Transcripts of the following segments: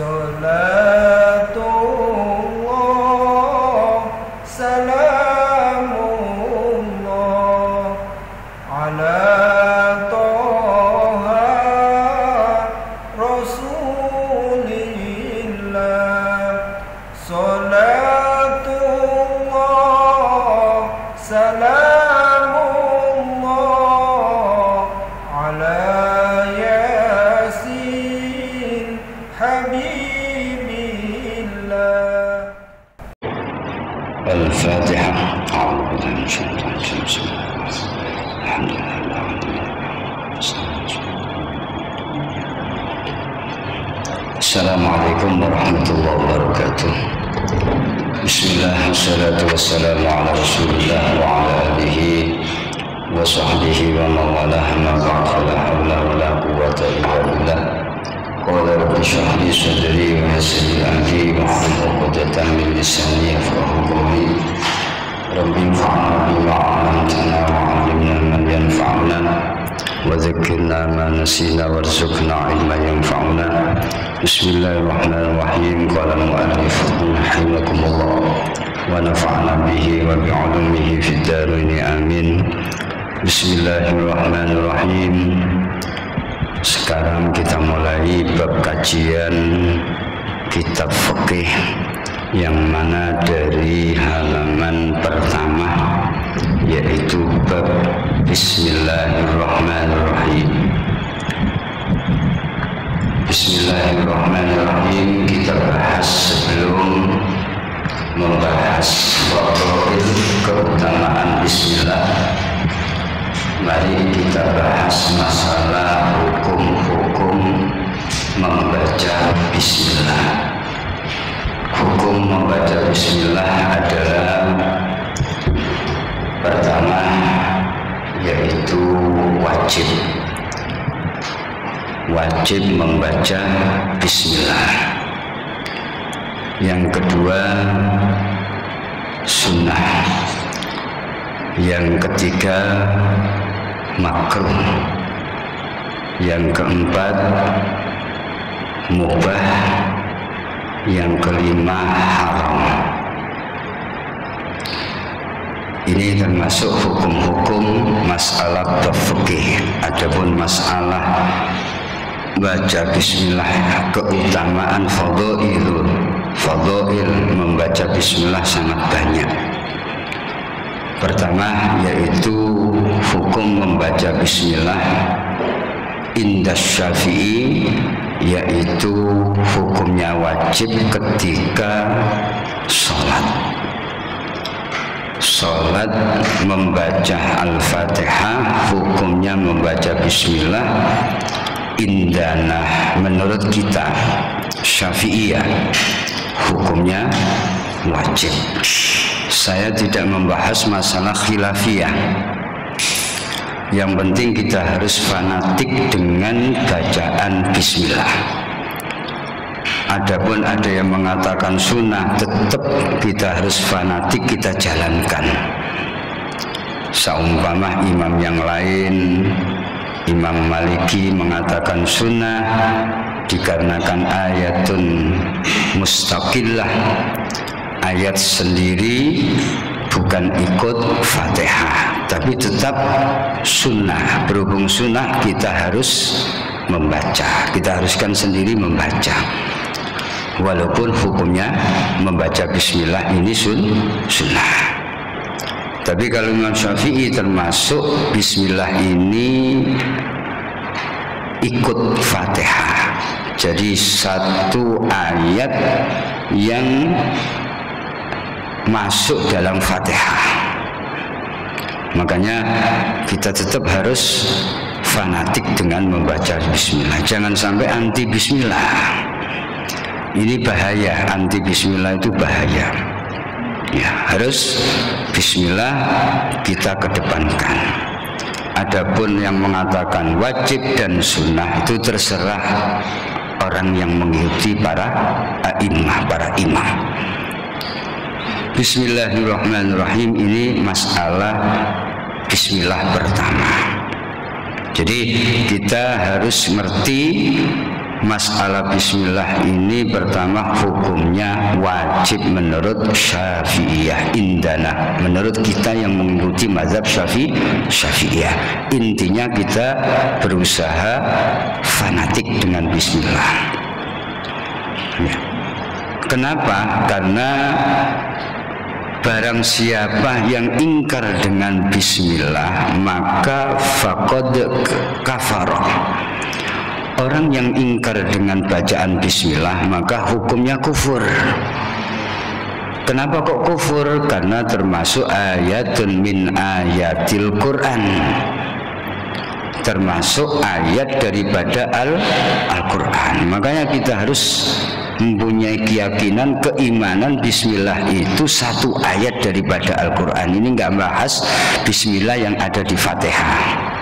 Salatullah salamullah ala Toha Rasulillah. Salatullah salamullah ala Yasin Habibillah. Al-Fatihah. A'udzu billahi minasyaitonir rajim. Bismillahirrahmanirrahim. Assalamualaikum warahmatullahi wabarakatuh. Bismillah, wassalatu wassalamu ala Rasulillah wa ala alihi wa sahbihi wa mawalah, ma ba'd, la hawla wa la quwwata illa billah. Qala rabbi shrah li sadri wa yassir li amri wahlul 'uqdatam min lisani yafqahu qawli. Rabbi anfa'na bima 'allamtana wa 'allimna ma yanfa'una wa dhakkirna ma nasina warzuqna 'ilman yanfa'una. Bismillahirrahmanirrahim. Qala al-mu'allif rahimakumullah wa nafa'na bihi wa bi'ulumihi fid dharain amin. Bismillahirrahmanirrahim. Sekarang kita mulai bab kajian kitab fikih yang mana dari halaman pertama, yaitu bab Bismillahirrahmanirrahim. Bismillahirrahmanirrahim kita bahas sebelum membahas fadhail keutamaan Bismillah. Mari kita bahas masalah hukum-hukum membaca Bismillah. Hukum membaca Bismillah adalah pertama yaitu wajib. Wajib membaca Bismillah. Yang kedua sunnah. Yang ketiga makruh. Yang keempat mubah. Yang kelima haram. Ini termasuk hukum-hukum masalah fikih. Adapun masalah baca Bismillah, keutamaan fadhail membaca Bismillah sangat banyak. Pertama yaitu hukum membaca Bismillah inda Syafi'i, yaitu hukumnya wajib ketika sholat membaca Al-Fatihah, hukumnya membaca Bismillah indana menurut kita Syafi'iyah hukumnya wajib. Saya tidak membahas masalah khilafiyah. Yang penting kita harus fanatik dengan bacaan Bismillah. Adapun ada yang mengatakan sunnah, tetap kita harus fanatik, kita jalankan. Seumpama imam yang lain, Imam Maliki mengatakan sunnah dikarenakan ayatun mustaqillah, ayat sendiri, bukan ikut Fatihah, tapi tetap sunnah. Berhubung sunnah kita harus membaca, kita haruskan sendiri membaca, walaupun hukumnya membaca Bismillah ini sunnah. Tapi kalau Imam Syafi'i termasuk Bismillah ini ikut Fatihah, jadi satu ayat yang masuk dalam Fatihah. Makanya kita tetap harus fanatik dengan membaca Bismillah. Jangan sampai anti Bismillah. Ini bahaya, anti Bismillah itu bahaya. Ya, harus Bismillah kita kedepankan. Adapun yang mengatakan wajib dan sunnah itu terserah orang yang mengikuti para a'immah, para imam. Bismillahirrahmanirrahim, ini masalah Bismillah pertama. Jadi kita harus ngerti masalah bismillah ini pertama hukumnya wajib menurut Syafi'iyah indana, menurut kita yang mengikuti mazhab Syafi'iyah. Intinya kita berusaha fanatik dengan bismillah ya. Kenapa? Karena barang siapa yang ingkar dengan bismillah maka faqad kafara. Orang yang ingkar dengan bacaan bismillah maka hukumnya kufur. Kenapa kok kufur? Karena termasuk ayatun min ayatil Quran, termasuk ayat daripada Al-Quran. Makanya kita harus mempunyai keyakinan, keimanan bismillah itu satu ayat daripada Al-Quran. Ini nggak bahas bismillah yang ada di Fatihah.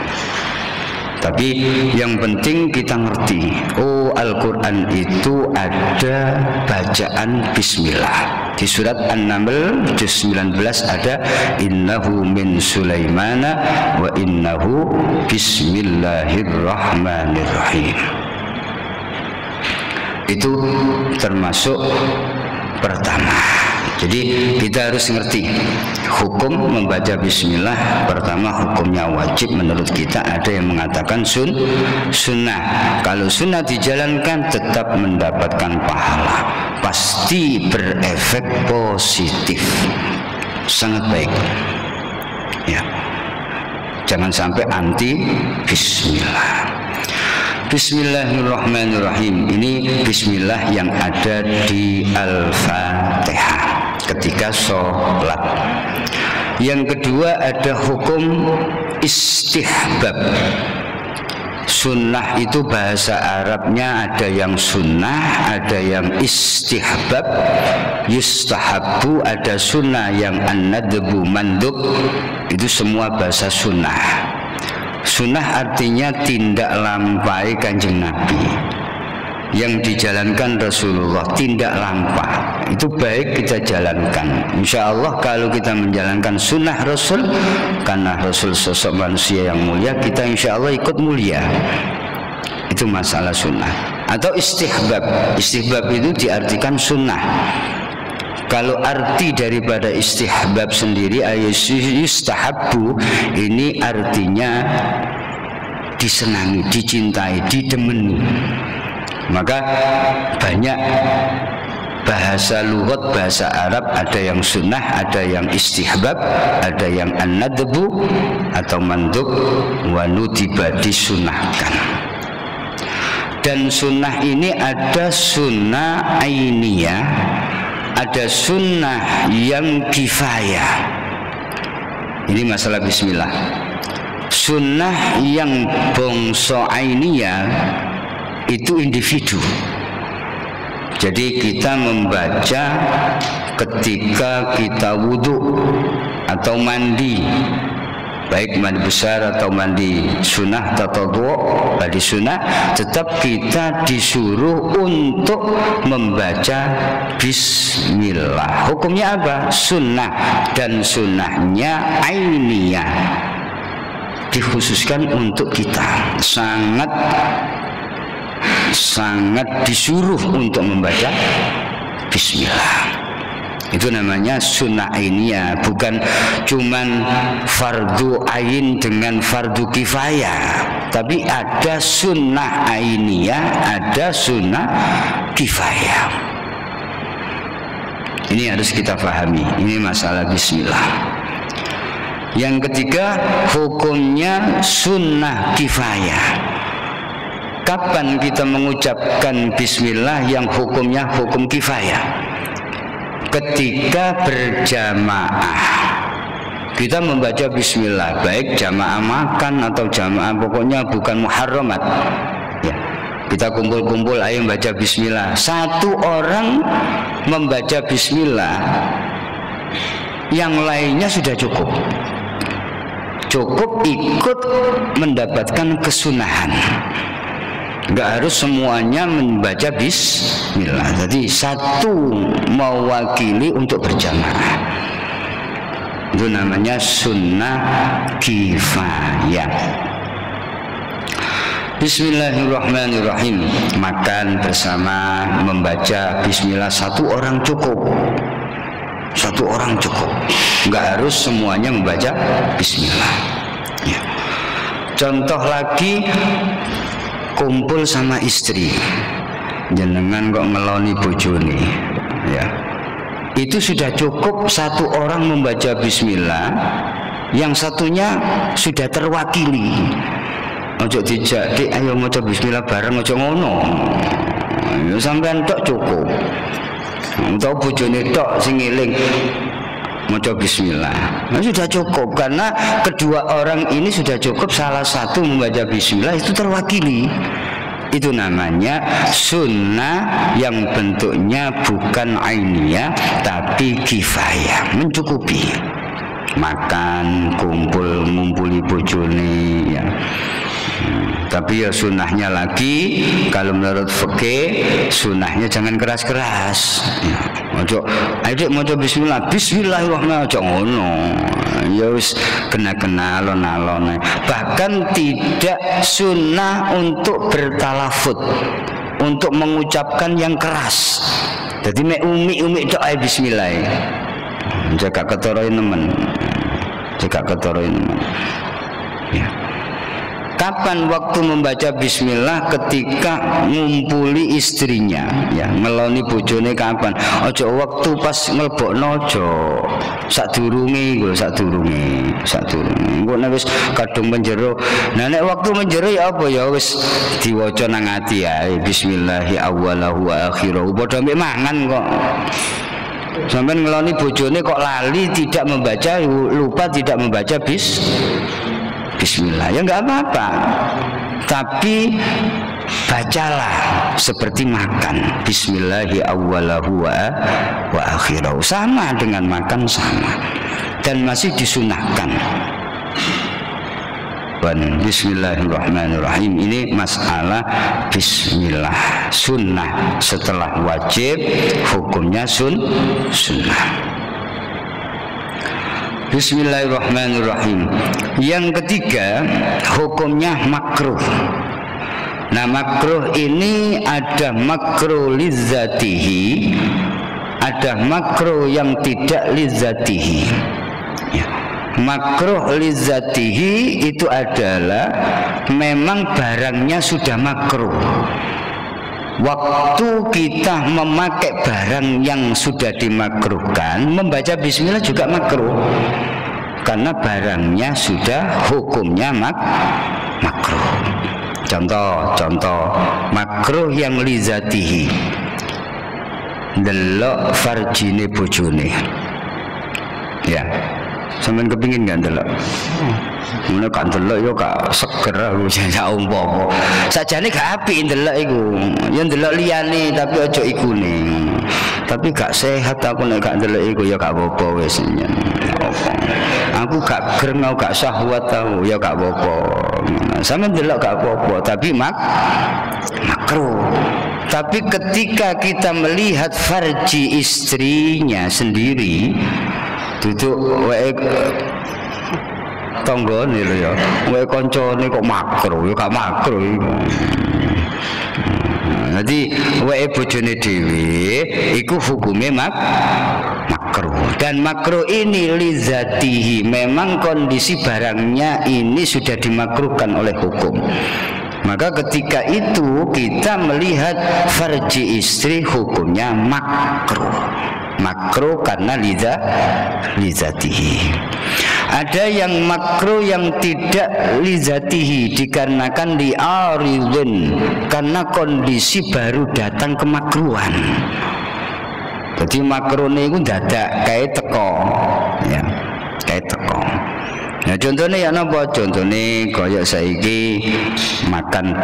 Tapi yang penting kita ngerti, oh Al-Quran itu ada bacaan bismillah. Di surat An-Naml juz 19 ada innahu min Sulaimana wa innahu bismillahirrahmanirrahim. Itu termasuk pertama. Jadi kita harus ngerti hukum membaca bismillah. Pertama hukumnya wajib menurut kita, ada yang mengatakan sunnah. Kalau sunnah dijalankan tetap mendapatkan pahala, pasti berefek positif, sangat baik ya. Jangan sampai anti bismillah. Bismillahirrahmanirrahim. Ini bismillah yang ada di Al-Fatihah ketika sholat. Yang kedua ada hukum istihbab. Sunnah itu bahasa Arabnya ada yang sunnah, ada yang istihbab. Yustahabu ada sunnah, yang an-nadbu mandub, itu semua bahasa sunnah. Sunnah artinya tindak lampai Kanjeng Nabi yang dijalankan Rasulullah, tindak lampah. Itu baik kita jalankan. Insya Allah kalau kita menjalankan sunnah Rasul, karena Rasul sosok manusia yang mulia, kita insya Allah ikut mulia. Itu masalah sunnah. Atau istihbab. Istihbab itu diartikan sunnah. Kalau arti daripada istihbab sendiri yustahabbu, ini artinya disenangi, dicintai, didemeni. Maka banyak bahasa lughat, bahasa Arab, ada yang sunnah, ada yang istihbab, ada yang an-nadbu atau mandub, wa nudiba, disunahkan. Dan sunnah ini ada sunnah ainiyah, ada sunnah yang kifayah. Ini masalah bismillah. Sunnah yang bangsa ainiyah itu individu. Jadi kita membaca ketika kita wudhu atau mandi, baik mandi besar atau mandi sunnah tatawwu, mandi sunnah, tetap kita disuruh untuk membaca bismillah. Hukumnya apa? Sunnah, dan sunnahnya ainiyah, dikhususkan untuk kita, sangat disuruh untuk membaca bismillah. Itu namanya sunnah ainiyah, bukan cuman fardu ain dengan fardu kifayah, tapi ada sunnah ainiyah, ada sunnah kifayah. Ini harus kita pahami. Ini masalah bismillah. Yang ketiga, hukumnya sunnah kifayah. Kapan kita mengucapkan bismillah yang hukumnya hukum kifayah? Ketika berjamaah kita membaca bismillah, baik jamaah makan atau jamaah pokoknya bukan muharramat ya. Kita kumpul-kumpul, ayo baca bismillah. Satu orang membaca bismillah, yang lainnya sudah cukup ikut mendapatkan kesunahan. Enggak harus semuanya membaca bismillah. Jadi satu mewakili untuk berjamaah. Itu namanya sunnah kifayah. Bismillahirrahmanirrahim. Makan bersama membaca bismillah satu orang cukup. Satu orang cukup. Enggak harus semuanya membaca bismillah. Ya. Contoh lagi, kumpul sama istri. Jenengan kok ngeloni bojone, ya. Itu sudah cukup satu orang membaca bismillah, yang satunya sudah terwakili. Ojo dijak, Dik, ayo maca bismillah bareng, ojo ngono. Ya sampean tok cukup. Untuk bojone tok sing eling maca bismillah. Nah, sudah cukup karena kedua orang ini sudah cukup salah satu membaca bismillah itu terwakili. Itu namanya sunnah yang bentuknya bukan ainiyah tapi kifayah, mencukupi. Makan, kumpul, ngumpuli bojone, ya. Tapi ya sunnahnya lagi, kalau menurut fikih sunnahnya jangan keras-keras. Ojo, ayo maca bismillah, bismillahirrahmanirrahim, ojo ngono. Ya wis kena-kena alon-alon. Bahkan tidak sunnah untuk bertalafut, untuk mengucapkan yang keras. Jadi mek umi tok ae bismillah. Jaga ketoroin nemen. Jaga ketoroin nemen. Ya. Kapan waktu membaca bismillah? Ketika ngumpuli istrinya, ya, ngeloni bojone kapan? Ojo waktu pas ngelbokno, ojo. Sadurunge iku, sadurunge. Engko nek wis kadung menjero. Nah nek waktu menjero ya apa ya wis diwaca nang ati ae. Bismillahi awwalahu wa akhirahu. Padha mek mangan kok. Sampai ngeloni bojone kok lali tidak membaca, lupa tidak membaca bismillah, ya nggak apa-apa, tapi bacalah seperti makan, bismillahi awwalahu wa akhirahu, sama dengan makan, sama, dan masih disunahkan. Bismillahirrahmanirrahim. Ini masalah bismillah, sunnah setelah wajib, hukumnya sunnah. Bismillahirrahmanirrahim. Yang ketiga, hukumnya makruh. Nah, makruh ini ada makruh lizzatihi, ada makruh yang tidak lizzatihi. Ya. Makruh lizzatihi itu adalah memang barangnya sudah makruh. Waktu kita memakai barang yang sudah dimakruhkan, membaca bismillah juga makruh, karena barangnya sudah hukumnya makruh. Contoh makruh yang lizatihi, delok farjine bojone, ya. Sampeyan kepingin gak ndelok? Mulane gak ndelok yo gak seger aku jajak umpama. Sajane gak apik ndelok iku. Ya ndelok liyane tapi aja ikune. Tapi gak sehat aku nek gak ndelok iku ya gak apa-apa wis nyen. Aku gak greng, aku gak syahwat tau ya gak apa-apa. Sampeyan ndelok gak apa-apa, tapi makruh. Tapi ketika kita melihat farji istrinya sendiri, duduk wae tanggane lho ya, wae kancane kok makruh ya gak makruh iku. Jadi wae bojone dhewe iku hukume makruh, dan makruh ini lizatihi, memang kondisi barangnya ini sudah dimakruhkan oleh hukum. Maka ketika itu kita melihat farji istri, hukumnya makruh karena lizatihi. Ada yang makruh yang tidak lizatihi, dikarenakan li'aridin, karena kondisi baru datang kemakruhan. Jadi makruh ini dadak kayak teko, ya, kayak teko. Nah contohnya ya napa? Contohnya koyok saiki makan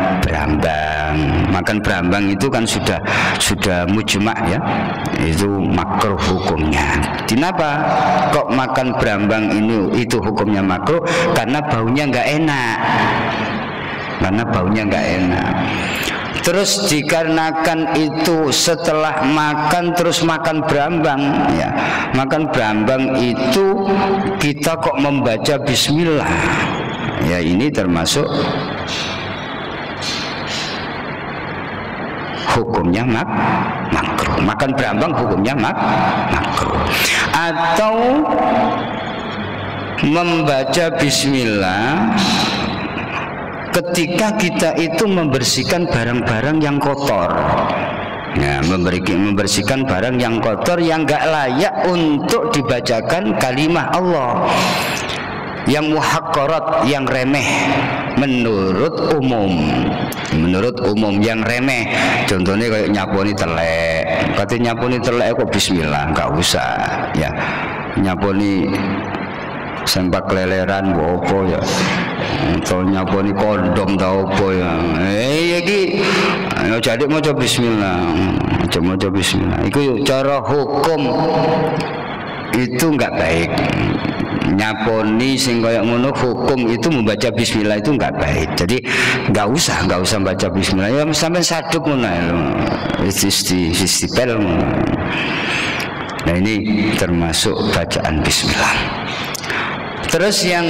berambang itu kan sudah mujma' ya, itu makruh hukumnya. Kenapa kok makan berambang ini itu hukumnya makruh? Karena baunya nggak enak. Terus dikarenakan itu setelah makan terus makan berambang, ya, makan berambang itu kita kok membaca bismillah, ya ini termasuk hukumnya makruh. Makan berambang hukumnya makruh. Atau membaca bismillah ketika kita itu membersihkan barang-barang yang kotor. Ya, membersihkan barang yang kotor yang gak layak untuk dibacakan kalimah Allah, yang muhaqqarat, yang remeh menurut umum yang remeh. Contohnya kayak nyaponi telek, katanya nyaponi telek kok bismillah, nggak usah ya. Nyaponi sempak leleran opo ya, atau nyaponi kondom tau opo ya, iki jadi mau coba bismillah, coba bismillah. Itu cara hukum itu nggak baik. Nyaponi sing kayak ngono hukum itu membaca bismillah itu nggak baik. Jadi nggak usah baca bismillah. Ya sampai saduk ngono istipel ngono. Nah ini termasuk bacaan bismillah. Terus yang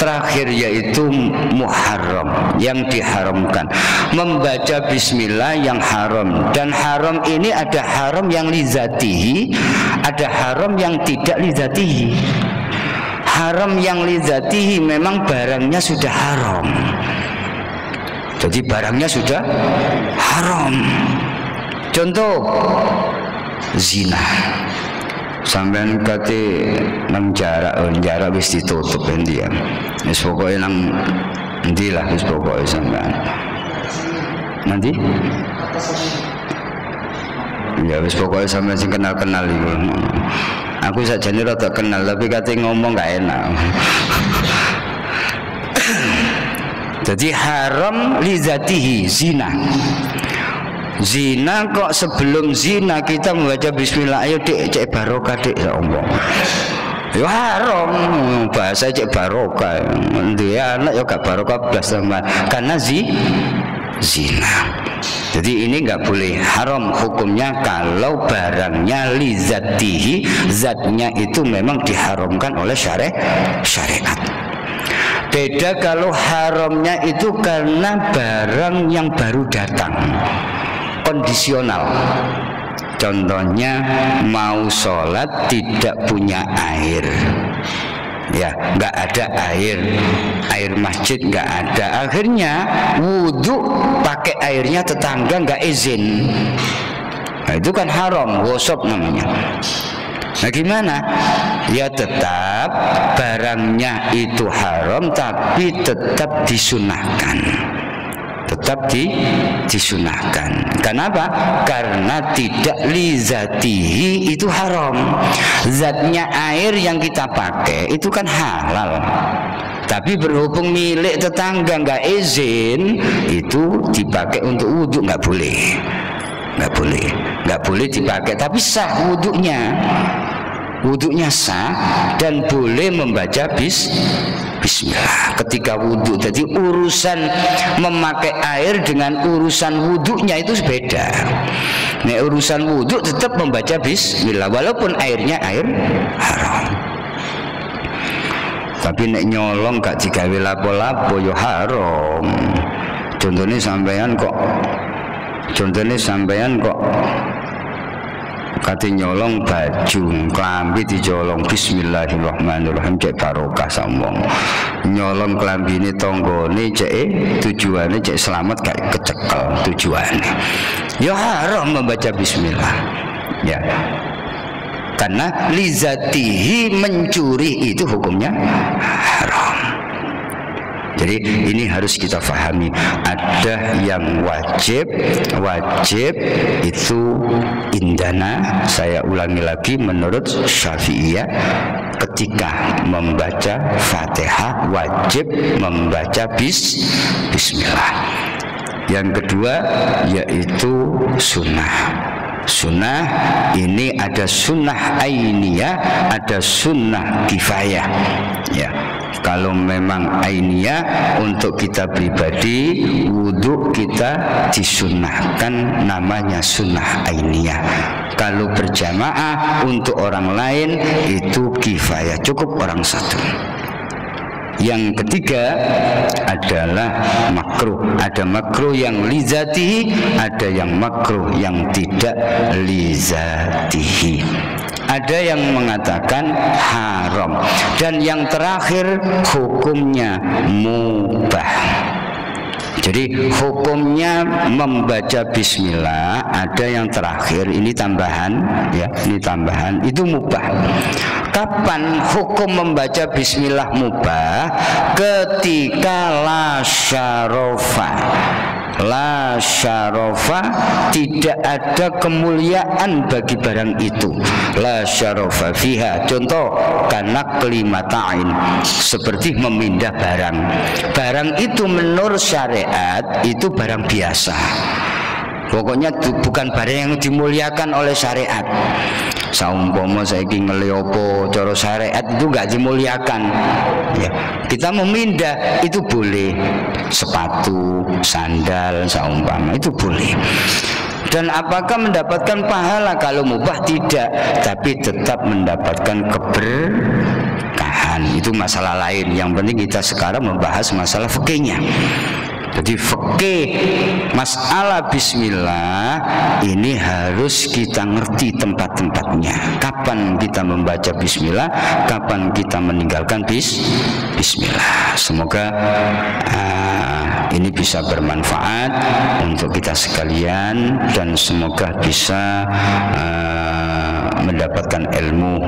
terakhir yaitu muharram, yang diharamkan. Membaca bismillah yang haram. Dan haram ini ada haram yang lizatihi, ada haram yang tidak lizatihi. Haram yang lizatihi memang barangnya sudah haram. Jadi barangnya sudah haram. Contoh zina. Sampean kate nang jarak wis ditutup endi ya. Wis pokoke nang endi lah wis pokoke sampean. Nanti? Ya wis pokoke sampean sing kenal-kenal iku. Aku sakjane rada kenal tapi kate ngomong gak enak. Jadi haram li zatihi zina. Zina kok sebelum zina kita membaca bismillah, ayo dek cek barokah dek ya Allah. Ya haram bahasa cek barokah. Dia anak ya gak barokah belas sama karena zina. Jadi ini nggak boleh, haram hukumnya kalau barangnya li zatihi, zatnya itu memang diharamkan oleh syariat. Beda kalau haramnya itu karena barang yang baru datang, kondisional. Contohnya mau sholat tidak punya air, ya nggak ada air masjid nggak ada, akhirnya wudhu pakai airnya tetangga nggak izin. Nah, itu kan haram, gosok namanya. Nah gimana? Ya tetap barangnya itu haram tapi tetap disunahkan. Tetap disunahkan. Kenapa? Karena tidak lizatihi itu haram. Zatnya air yang kita pakai itu kan halal. Tapi berhubung milik tetangga nggak izin, itu dipakai untuk wudhu nggak boleh. Nggak boleh dipakai. Tapi sah wudhunya sah dan boleh membaca bismillah ketika wudhu. Jadi urusan memakai air dengan urusan wudhunya itu beda. Nah urusan wudhu tetap membaca bismillah walaupun airnya air haram. Tapi nek nyolong gak digawe lapo-lapo yo haram. Contohnya sampeyan kok kate nyolong baju, klambi dicolong bismillahirrahmanirrahim cek barokah sambung. Nyolong klambine tanggane cek tujuane cek selamat gak kecekel tujuane. Ya haram membaca bismillah. Ya. Karena lizatihi mencuri itu hukumnya haram. Jadi ini harus kita pahami. Ada yang wajib itu indana, saya ulangi lagi menurut Syafi'iyah, ketika membaca Fatihah wajib membaca bismillah. Yang kedua yaitu sunnah. Sunnah ini ada sunnah ainiyah, ada sunnah kifayah. Ya. Kalau memang ainiyah untuk kita pribadi, wudhu kita disunnahkan namanya sunnah ainiyah. Kalau berjamaah untuk orang lain itu kifayah, cukup orang satu. Yang ketiga adalah makruh. Ada makruh yang lizatihi, ada yang makruh yang tidak lizatihi. Ada yang mengatakan haram, dan yang terakhir hukumnya mubah. Jadi hukumnya membaca bismillah, ada yang terakhir ini tambahan ya, ini tambahan, itu mubah. Kapan hukum membaca bismillah mubah? Ketika la syarafa. La syarafa, tidak ada kemuliaan bagi barang itu. La syarafa fiha. Contoh, karena kelimatain, seperti memindah barang. Barang itu menurut syariat itu barang biasa. Pokoknya bukan barang yang dimuliakan oleh syariat. Saumpama saiki ngeleopo cara syariat itu enggak dimuliakan. Ya, kita memindah itu boleh, sepatu, sandal, saumpama itu boleh. Dan apakah mendapatkan pahala? Kalau mubah tidak, tapi tetap mendapatkan keberkahan. Itu masalah lain. Yang penting kita sekarang membahas masalah fikihnya. Jadi fikih masalah bismillah ini harus kita ngerti tempat-tempatnya. Kapan kita membaca bismillah, kapan kita meninggalkan bismillah. Semoga ini bisa bermanfaat untuk kita sekalian, dan semoga bisa mendapatkan ilmu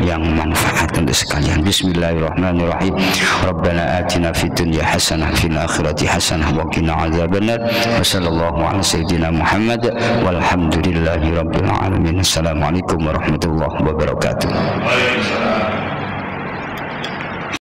yang manfaat untuk sekalian. Bismillahirrahmanirrahim. Rabbana atina fid dunya hasanah fil akhirati hasanah wa qina adzabannar. Wa sallallahu ala sayyidina Muhammad walhamdulillahi rabbil alamin. Assalamualaikum warahmatullahi wabarakatuh.